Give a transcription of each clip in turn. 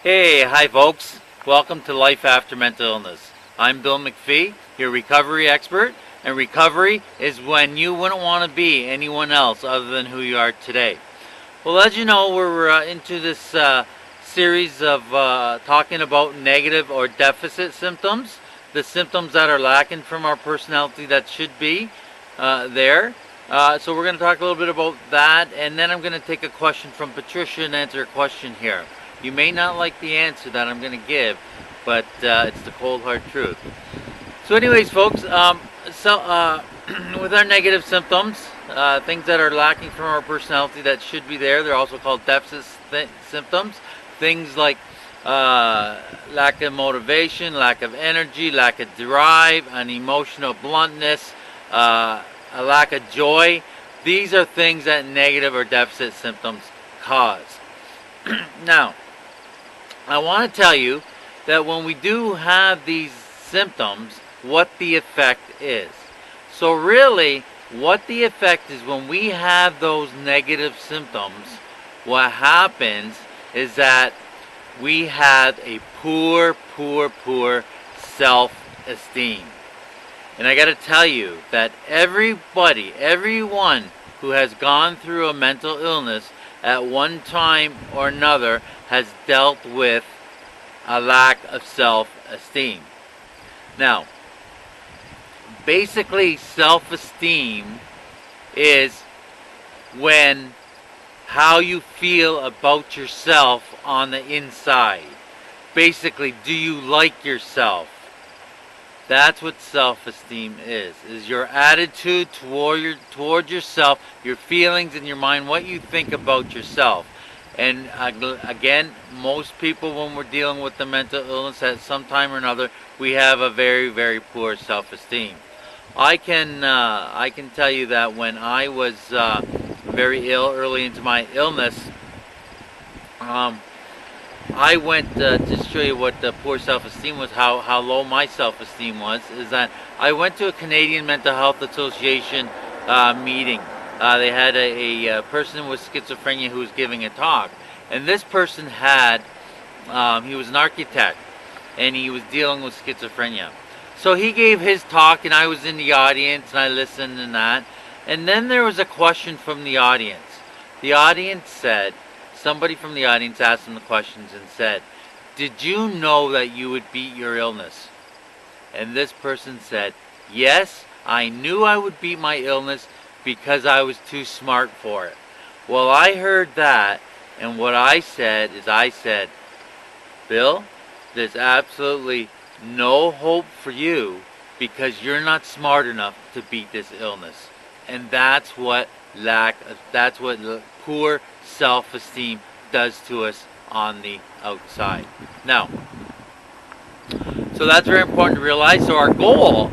Hey, hi folks. Welcome to Life After Mental Illness. I'm Bill MacPhee, your recovery expert, and recovery is when you wouldn't want to be anyone else other than who you are today. Well, as you know, we're into this series of talking about negative or deficit symptoms, the symptoms that are lacking from our personality that should be there. So we're going to talk a little bit about that, and then I'm going to take a question from Patricia and answer a question here. You may not like the answer that I'm going to give, but it's the cold hard truth. So anyways, folks, with our negative symptoms, things that are lacking from our personality that should be there, they're also called deficit symptoms. Things like lack of motivation, lack of energy, lack of drive, an emotional bluntness, a lack of joy. These are things that negative or deficit symptoms cause. Now, I want to tell you that when we do have these symptoms, what the effect is. So really, what the effect is when we have those negative symptoms, what happens is that we have a poor self-esteem. And I got to tell you that everyone who has gone through a mental illness at one time or another has dealt with a lack of self-esteem. Now, basically, self-esteem is when how you feel about yourself on the inside. Basically, do you like yourself? That's what self-esteem is your attitude toward yourself, your feelings in your mind, what you think about yourself. And again, most people, when we're dealing with the mental illness at some time or another, we have a very poor self-esteem. I can tell you that when I was very ill, early into my illness, I went to show you what the poor self-esteem was, how low my self-esteem was, is that I went to a Canadian Mental Health Association meeting. They had a person with schizophrenia who was giving a talk. And this person he was an architect, and he was dealing with schizophrenia. So he gave his talk, and I was in the audience, and I listened and that. And then there was a question from the audience. The audience said, somebody from the audience asked him the questions and said, "Did you know that you would beat your illness?" And this person said, "Yes, I knew I would beat my illness because I was too smart for it." Well, I heard that, and what I said, "Bill, there's absolutely no hope for you because you're not smart enough to beat this illness." And that's what poor self-esteem does to us on the outside. Now, so that's very important to realize. So our goal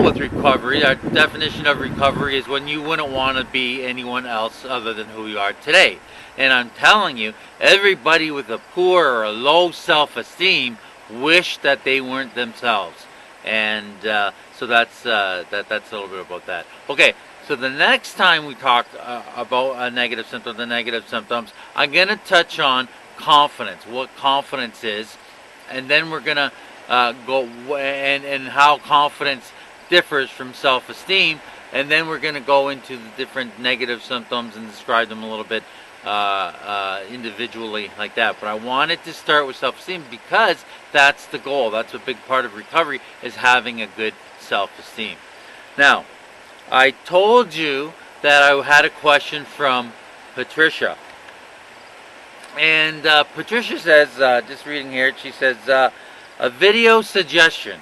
with recovery, our definition of recovery, is when you wouldn't want to be anyone else other than who you are today. And I'm telling you, everybody with a poor or a low self-esteem wish that they weren't themselves. And so that's a little bit about that. Okay, so the next time we talk about the negative symptoms, I'm going to touch on confidence, what confidence is, and then we're going to go and how confidence differs from self-esteem, and then we're going to go into the different negative symptoms and describe them a little bit individually like that. But I wanted to start with self-esteem because that's the goal. That's a big part of recovery, is having a good self-esteem. Now, I told you that I had a question from Patricia. And Patricia says, just reading here, she says, a video suggestion.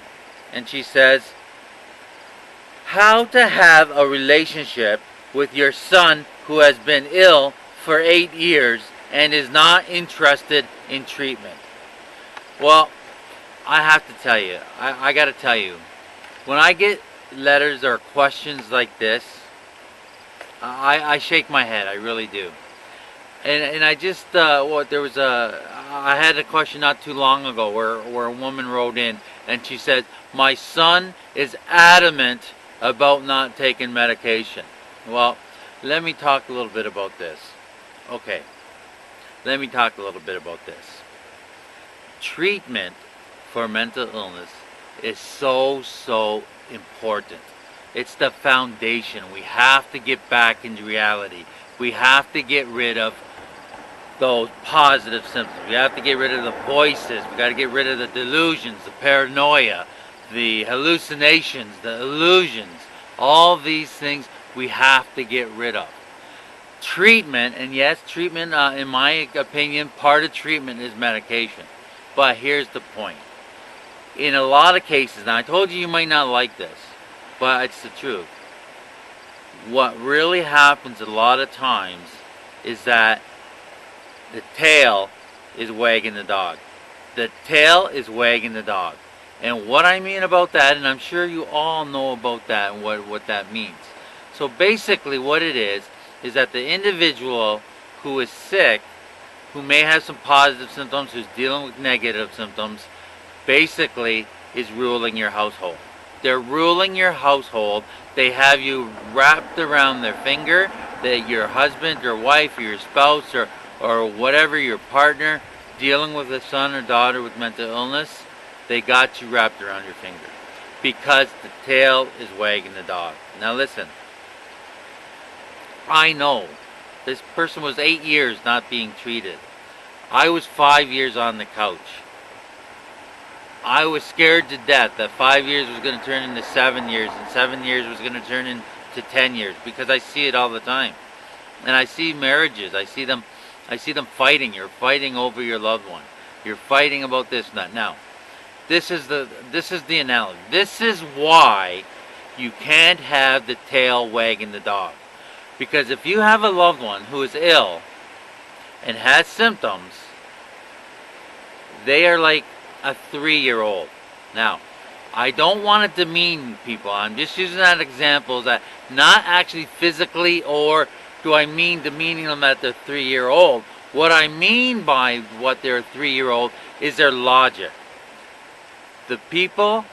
And she says, how to have a relationship with your son who has been ill for 8 years and is not interested in treatment. Well, I have to tell you, I got to tell you, when I get letters or questions like this, I shake my head. I really do. And I just I had a question not too long ago where a woman wrote in and she said, my son is adamant about not taking medication. Well, let me talk a little bit about this. Okay, let me talk a little bit about this. treatment for mental illness is so important. It's the foundation. We have to get back into reality. We have to get rid of those positive symptoms. We have to get rid of the voices. We got to get rid of the delusions, the paranoia, the hallucinations, the illusions. All these things we have to get rid of. Treatment, and yes, treatment, in my opinion, part of treatment is medication. But here's the point. In a lot of cases, and I told you might not like this, but it's the truth. What really happens a lot of times is that the tail is wagging the dog. The tail is wagging the dog. And what I mean about that, and I'm sure you all know about that and what that means. So basically what it is that the individual who is sick, who may have some positive symptoms, who's dealing with negative symptoms, basically is ruling your household. They're ruling your household. They have you wrapped around their finger, that your husband, your wife, or your spouse, or whatever, your partner, dealing with a son or daughter with mental illness, they got you wrapped around your finger. Because the tail is wagging the dog. Now listen, I know this person was 8 years not being treated. I was 5 years on the couch. I was scared to death that 5 years was going to turn into 7 years, and 7 years was going to turn into 10 years, because I see it all the time. And I see marriages, I see them fighting. You're fighting over your loved one. You're fighting about this and that. Now, this is the analogy. This is why you can't have the tail wagging the dog. Because if you have a loved one who is ill and has symptoms, they are like a 3-year-old. Now, I don't want to demean people. I'm just using that example, that not actually physically, or do I mean demeaning them that they're 3-year-old. What I mean by what they're a 3-year-old is their logic. The people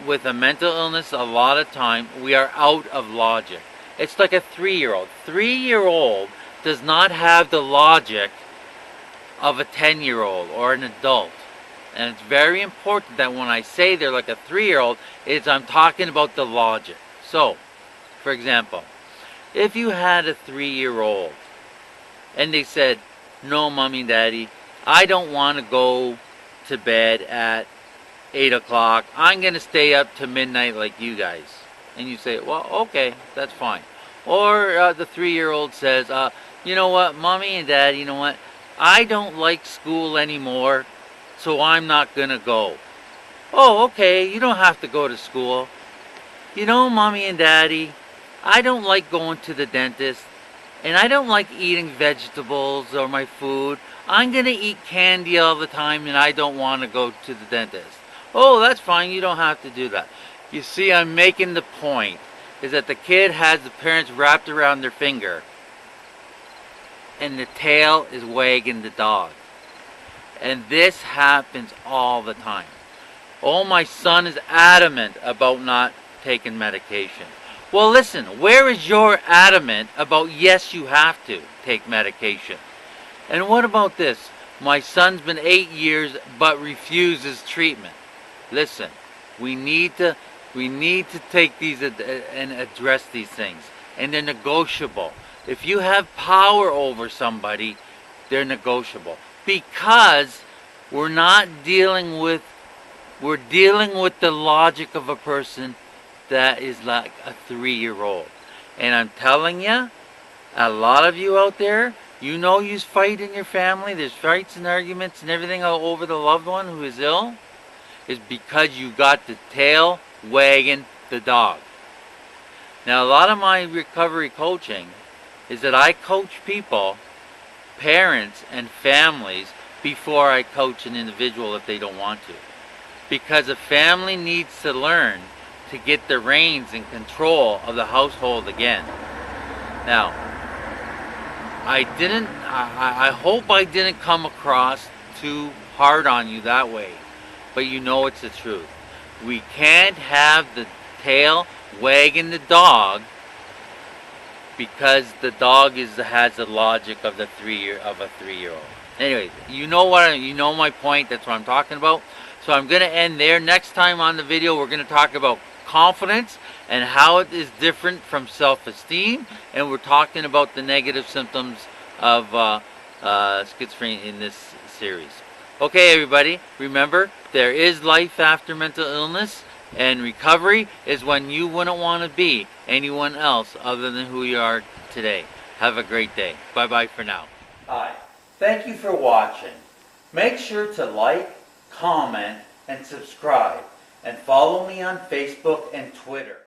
with a mental illness, a lot of time, we are out of logic. It's like a 3-year-old. 3-year-old does not have the logic of a 10-year-old or an adult. And it's very important that when I say they're like a 3-year-old, I'm talking about the logic. So, for example, if you had a 3-year-old and they said, "No, mommy and daddy, I don't want to go to bed at 8 o'clock. I'm going to stay up to midnight like you guys." And you say, "Well, okay, that's fine." Or the 3-year-old says, "You know what, mommy and daddy, you know what? I don't like school anymore, so I'm not going to go." "Oh, okay, you don't have to go to school." "You know, mommy and daddy, I don't like going to the dentist, and I don't like eating vegetables or my food. I'm going to eat candy all the time, and I don't want to go to the dentist." "Oh, that's fine, you don't have to do that." You see, I'm making the point, is that the kid has the parents wrapped around their finger, and the tail is wagging the dog. And this happens all the time. "Oh, my son is adamant about not taking medication." Well, listen, where is your adamant about, yes, you have to take medication? And what about this? "My son's been 8 years but refuses treatment." Listen, we need to take these and address these things. And they're negotiable. If you have power over somebody, they're negotiable. Because we're dealing with the logic of a person that is like a 3-year-old. And I'm telling you, a lot of you out there, you know, you fight in your family, there's fights and arguments and everything all over the loved one who is ill, is because you got the tail wagging the dog. Now, a lot of my recovery coaching is that I coach people, parents and families, before I coach an individual if they don't want to. Because a family needs to learn to get the reins and control of the household again. Now, I hope I didn't come across too hard on you that way, but you know it's the truth. We can't have the tail wagging the dog because the dog has the logic of a 3-year-old. Anyways, you know my point. That's what I'm talking about. So I'm going to end there. Next time on the video, we're going to talk about confidence and how it is different from self-esteem, and we're talking about the negative symptoms of schizophrenia in this series. Okay, everybody, remember, there is life after mental illness, and recovery is when you wouldn't want to be anyone else other than who you are today. Have a great day. Bye-bye for now. Hi. Thank you for watching. Make sure to like, comment, and subscribe, and follow me on Facebook and Twitter.